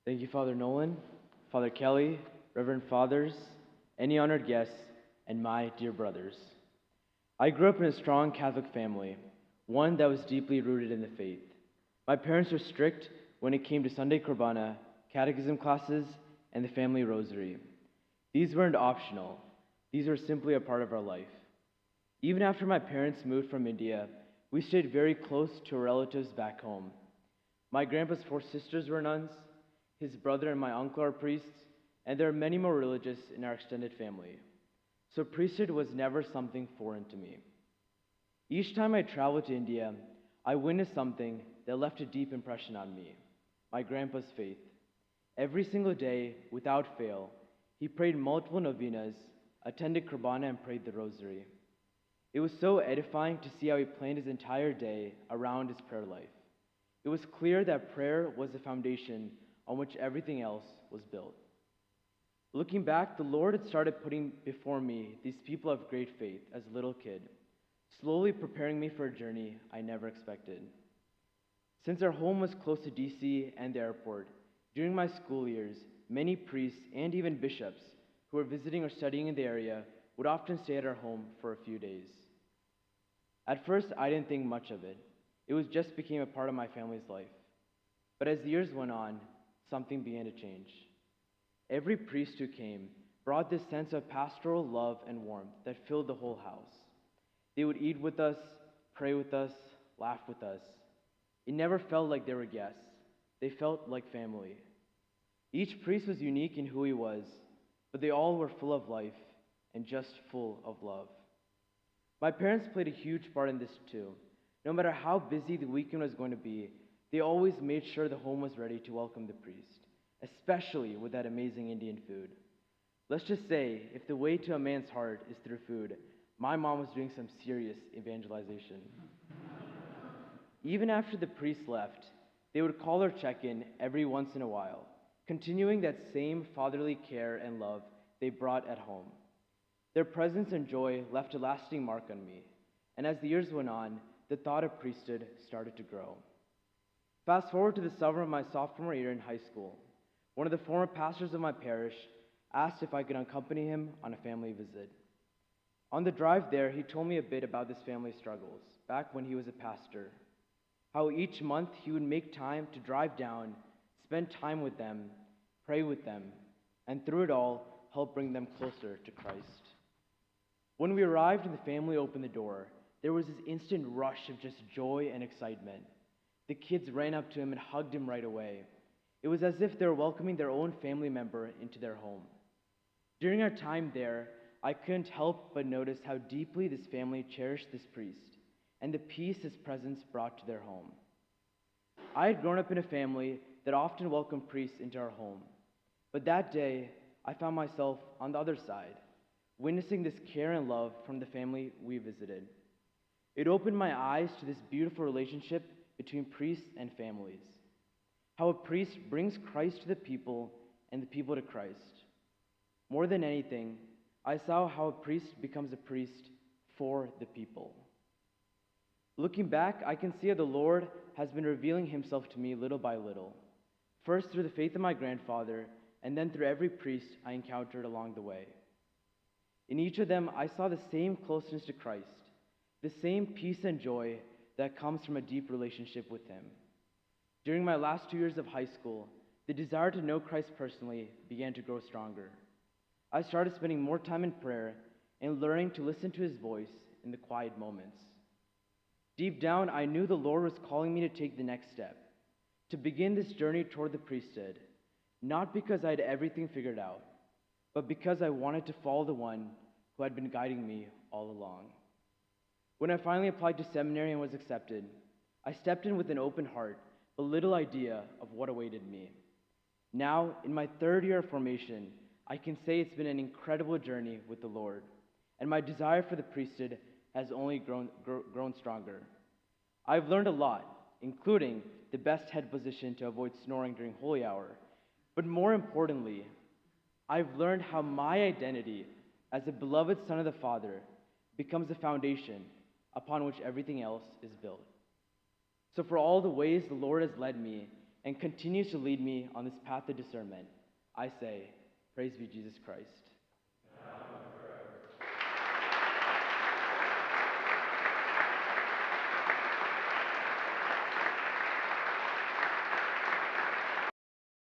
Thank you, Father Nolan, Father Kelly, Reverend Fathers, any honored guests, and my dear brothers. I grew up in a strong Catholic family, one that was deeply rooted in the faith. My parents were strict when it came to Sunday Kurbana, catechism classes, and the family rosary. These weren't optional, these were simply a part of our life. Even after my parents moved from India, we stayed very close to our relatives back home. My grandpa's four sisters were nuns, his brother and my uncle are priests, and there are many more religious in our extended family. So priesthood was never something foreign to me. Each time I traveled to India, I witnessed something that left a deep impression on me: my grandpa's faith. Every single day, without fail, he prayed multiple novenas, attended Kurbana, and prayed the rosary. It was so edifying to see how he planned his entire day around his prayer life. It was clear that prayer was the foundation on which everything else was built. Looking back, the Lord had started putting before me these people of great faith as a little kid, slowly preparing me for a journey I never expected. Since our home was close to DC and the airport, during my school years, many priests and even bishops who were visiting or studying in the area would often stay at our home for a few days. At first, I didn't think much of it. It was just became a part of my family's life. But as the years went on, something began to change. Every priest who came brought this sense of pastoral love and warmth that filled the whole house. They would eat with us, pray with us, laugh with us. It never felt like they were guests. They felt like family. Each priest was unique in who he was, but they all were full of life and just full of love. My parents played a huge part in this too. No matter how busy the weekend was going to be, they always made sure the home was ready to welcome the priest, especially with that amazing Indian food. Let's just say, if the way to a man's heart is through food, my mom was doing some serious evangelization. Even after the priest left, they would call or check in every once in a while, continuing that same fatherly care and love they brought at home. Their presence and joy left a lasting mark on me, and as the years went on, the thought of priesthood started to grow. Fast forward to the summer of my sophomore year in high school. One of the former pastors of my parish asked if I could accompany him on a family visit. On the drive there, he told me a bit about this family's struggles, back when he was a pastor. How each month he would make time to drive down, spend time with them, pray with them, and through it all, help bring them closer to Christ. When we arrived and the family opened the door, there was this instant rush of just joy and excitement. The kids ran up to him and hugged him right away. It was as if they were welcoming their own family member into their home. During our time there, I couldn't help but notice how deeply this family cherished this priest and the peace his presence brought to their home. I had grown up in a family that often welcomed priests into our home, but that day I found myself on the other side, witnessing this care and love from the family we visited. It opened my eyes to this beautiful relationship between priests and families. How a priest brings Christ to the people and the people to Christ. More than anything, I saw how a priest becomes a priest for the people. Looking back, I can see how the Lord has been revealing himself to me little by little, first through the faith of my grandfather, and then through every priest I encountered along the way. In each of them, I saw the same closeness to Christ, the same peace and joy that comes from a deep relationship with him. During my last 2 years of high school, the desire to know Christ personally began to grow stronger. I started spending more time in prayer and learning to listen to his voice in the quiet moments. Deep down, I knew the Lord was calling me to take the next step, to begin this journey toward the priesthood, not because I had everything figured out, but because I wanted to follow the one who had been guiding me all along. When I finally applied to seminary and was accepted, I stepped in with an open heart, but little idea of what awaited me. Now, in my third year of formation, I can say it's been an incredible journey with the Lord, and my desire for the priesthood has only grown stronger. I've learned a lot, including the best head position to avoid snoring during holy hour, but more importantly, I've learned how my identity as a beloved son of the Father becomes the foundation upon which everything else is built. So for all the ways the Lord has led me, and continues to lead me on this path of discernment, I say, praise be Jesus Christ.